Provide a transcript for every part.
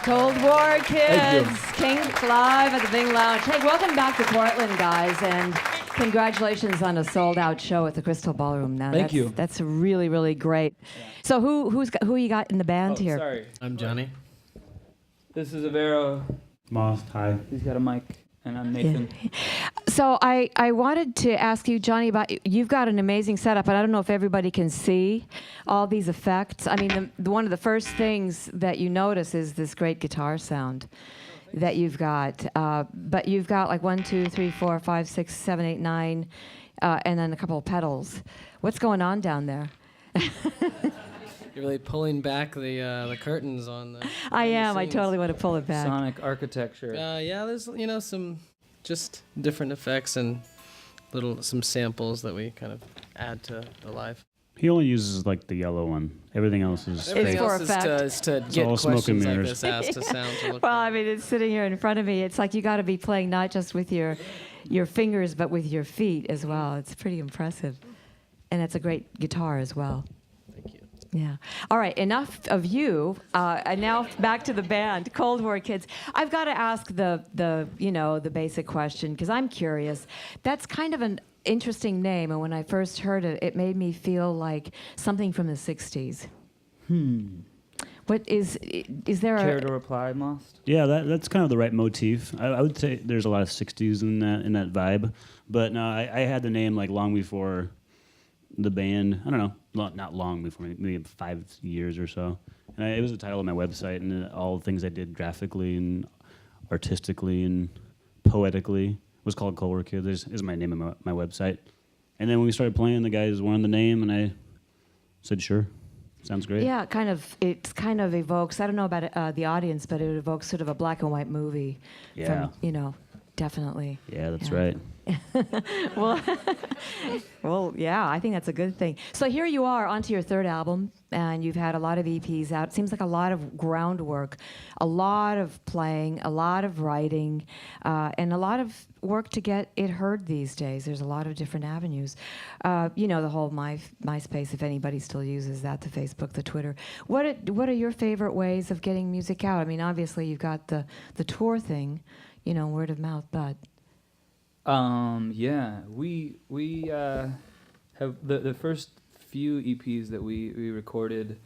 Cold War Kids, KINK live at the Bing Lounge. Hey, welcome back to Portland, guys, and congratulations on a sold-out show at the Crystal Ballroom. Now, Thank you. That's really, really great. Yeah. So, who you got in the band here? Sorry, I'm Johnny. this is Avero. Most hi. He's got a mic, and I'm Nathan. Yeah. So I wanted to ask you, Johnny, about you've got an amazing setup, and I don't know if everybody can see all these effects. I mean, one of the first things that you notice is this great guitar sound that you've got. But you've got like 1, 2, 3, 4, 5, 6, 7, 8, 9, and then a couple of pedals. What's going on down there? You're really pulling back the curtains on the. I am. I scenes. totally want to pull it back. Sonic architecture. Yeah, there's some just different effects and some samples that we kind of add to the live. He only uses like the yellow one. Everything else is Everything for else effect. is to get all smoke and questions like mirrors. this asked to sound to look. Well, I mean, it's sitting here in front of me. It's like you got to be playing not just with your fingers, but with your feet as well. It's pretty impressive, and it's a great guitar as well. Thank you. Yeah. All right. Enough of you. And now back to the band, Cold War Kids. I've got to ask the basic question because I'm curious. That's kind of an interesting name, and when I first heard it, it made me feel like something from the '60s. What is there Care a to reply, Most? Yeah, that's kind of the right motif. I would say there's a lot of '60s in that vibe, but no, I had the name like long before the band. I don't know, not long before, maybe 5 years or so. And it was the title of my website, and all the things I did graphically and artistically and poetically was called Cold War Kids. Is my name on my website. And then when we started playing, the guys wanted the name, and I said, sure. Sounds great. Yeah, it kind of evokes, I don't know about the audience, but it evokes sort of a black and white movie. Yeah. From, definitely. Yeah, that's right. Well, yeah, I think that's a good thing. So here you are onto your third album, and you've had a lot of EPs out. It seems like a lot of groundwork, a lot of playing, a lot of writing, and a lot of work to get it heard these days. There's a lot of different avenues. The whole MySpace, if anybody still uses that, the Facebook, the Twitter. What are your favorite ways of getting music out? I mean, obviously you've got the tour thing, word of mouth, but... Yeah, we have the first few EPs that we recorded.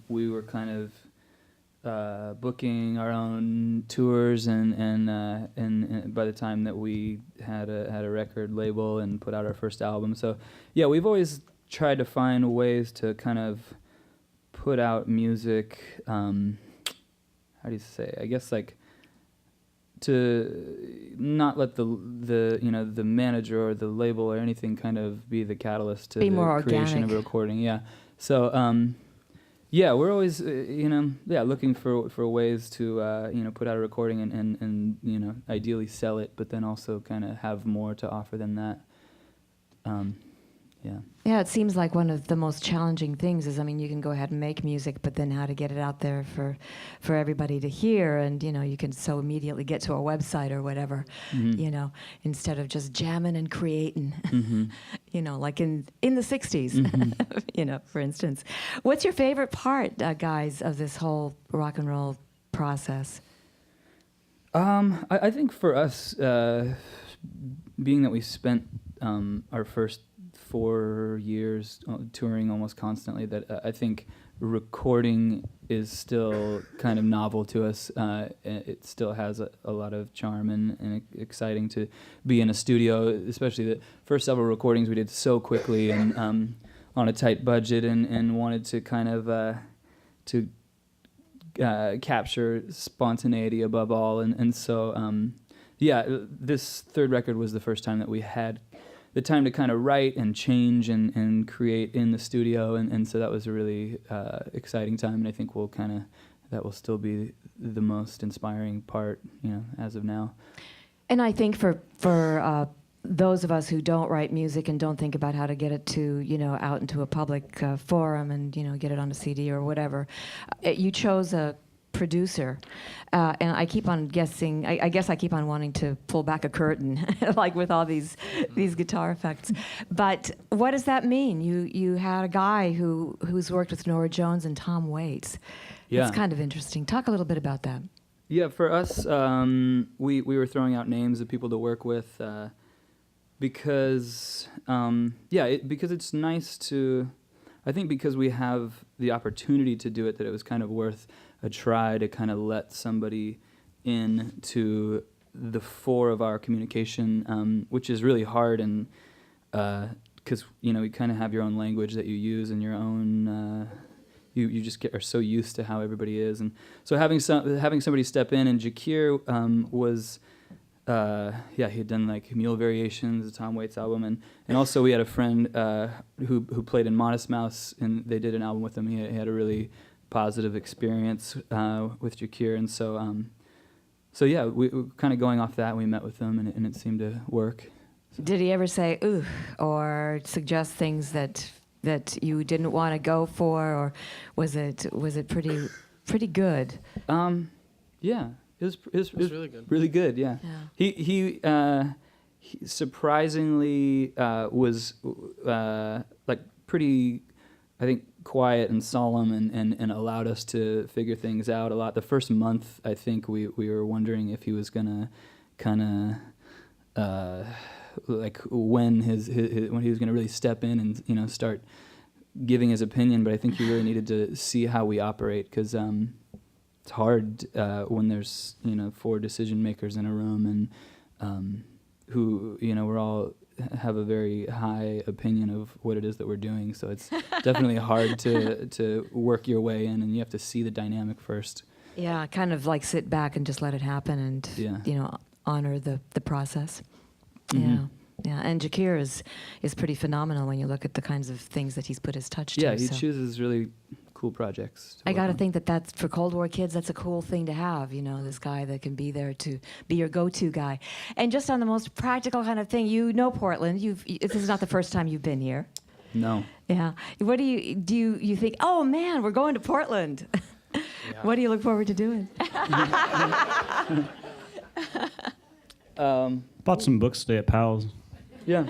We were kind of booking our own tours, and by the time that we had a record label and put out our first album, so yeah, we've always tried to find ways to kind of put out music. How do you say? I guess like, to not let the manager or the label or anything kind of be the catalyst to be the more creation organic. of a recording. Yeah. So we're always looking for ways to put out a recording and ideally sell it, but then also kind of have more to offer than that. Yeah, it seems like one of the most challenging things is, I mean, you can go ahead and make music, but then how to get it out there for everybody to hear, and you can so immediately get to a website or whatever, instead of just jamming and creating, like in the '60s, for instance. What's your favorite part, guys, of this whole rock and roll process? I think for us, being that we spent our first 4 years touring almost constantly, that I think recording is still kind of novel to us. It still has a lot of charm and exciting to be in a studio, especially the first several recordings we did so quickly and on a tight budget and wanted to kind of capture spontaneity above all. And so, this third record was the first time that we had the time to kind of write and change and create in the studio, and so that was a really exciting time, and I think that will still be the most inspiring part, as of now. And I think for those of us who don't write music and don't think about how to get it to, out into a public forum and, get it on a CD or whatever, you chose a producer, and I keep on guessing. I guess I keep on wanting to pull back a curtain, like with all these guitar effects. But what does that mean? You had a guy who's worked with Norah Jones and Tom Waits. Yeah. It's kind of interesting. Talk a little bit about that. Yeah, for us, we were throwing out names of people to work with because because it's nice to. I think because we have the opportunity to do it, that it was kind of worth a try to kind of let somebody in to the fore of our communication, which is really hard, and because you kind of have your own language that you use and your own. You just are so used to how everybody is, and so having somebody step in, and Jakir was. He had done like Mule Variations, the Tom Waits album, and also we had a friend who played in Modest Mouse, and they did an album with him. He had a really positive experience with Jakir, and so we kind of going off that, we met with them, and it seemed to work. Did he ever say "ooh" or suggest things that you didn't want to go for, or was it pretty good? Yeah. It was really good. Really good, yeah. He surprisingly was like pretty, I think, quiet and solemn, and allowed us to figure things out a lot. The first month, I think we were wondering if he was gonna kind of like when when he was gonna really step in and start giving his opinion. But I think he really needed to see how we operate, because. It's hard when there's 4 decision makers in a room, and who we're all have a very high opinion of what it is that we're doing. So it's definitely hard to work your way in, and you have to see the dynamic first. Yeah, kind of like sit back and just let it happen, and honor the process. Mm-hmm. Yeah, and Jakir is pretty phenomenal when you look at the kinds of things that he's put his touch to. Yeah, he chooses really cool projects. I got to think that's for Cold War kids. That's a cool thing to have. This guy that can be there to be your go-to guy. And just on the most practical kind of thing, Portland. This is not the first time you've been here. No. Yeah. What do you think? Oh man, we're going to Portland. Yeah. What do you look forward to doing? Bought some books today at Powell's. Yeah.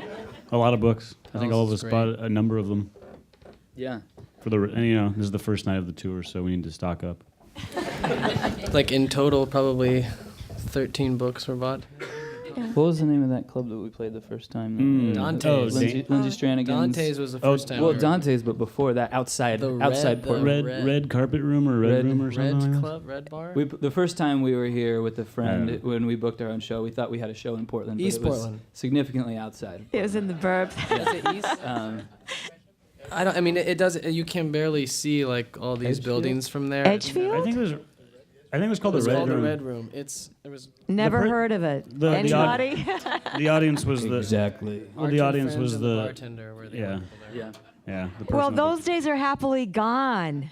A lot of books. I think all of us Great. bought a number of them. Yeah. And this is the first night of the tour, so we need to stock up. Like in total, probably 13 books were bought. What was the name of that club that we played the first time? Dante's. Lindsay Stranagan's. Dante's was the first time. Well, we were- Dante's, but before that, outside Portland. Red carpet room or red room or something like Red that? Club, Red Bar. The first time we were here with a friend, when we booked our own show, we thought we had a show in Portland, but East it was Portland. significantly outside. It was in the burbs. Is it East? I mean, it does. You can barely see like all these Edgefield? buildings from there. Edgefield? I think it was called It was the Red called Room. the Red Room. It was. Never per- heard of it. the Anybody? The audience was Exactly. Well, our the two audience friends was and the bartender. Were the yeah. only people there. Yeah. the person Well, that those days are happily gone.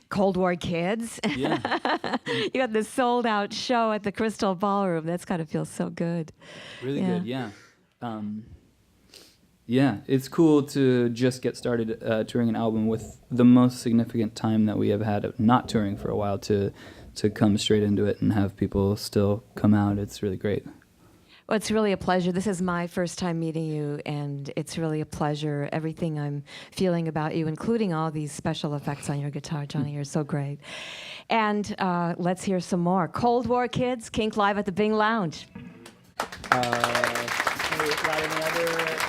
Cold War kids. Yeah. You got this sold out show at the Crystal Ballroom. That's gotta feel so good. Really Yeah. good, yeah. Yeah, it's cool to just get started touring an album with the most significant time that we have had of not touring for a while to come straight into it and have people still come out. It's really great. Well, it's really a pleasure. This is my first time meeting you, and it's really a pleasure. Everything I'm feeling about you, including all these special effects on your guitar, Johnny, you're so great. And let's hear some more. Cold War Kids, Kink live at the Bing Lounge. Got any other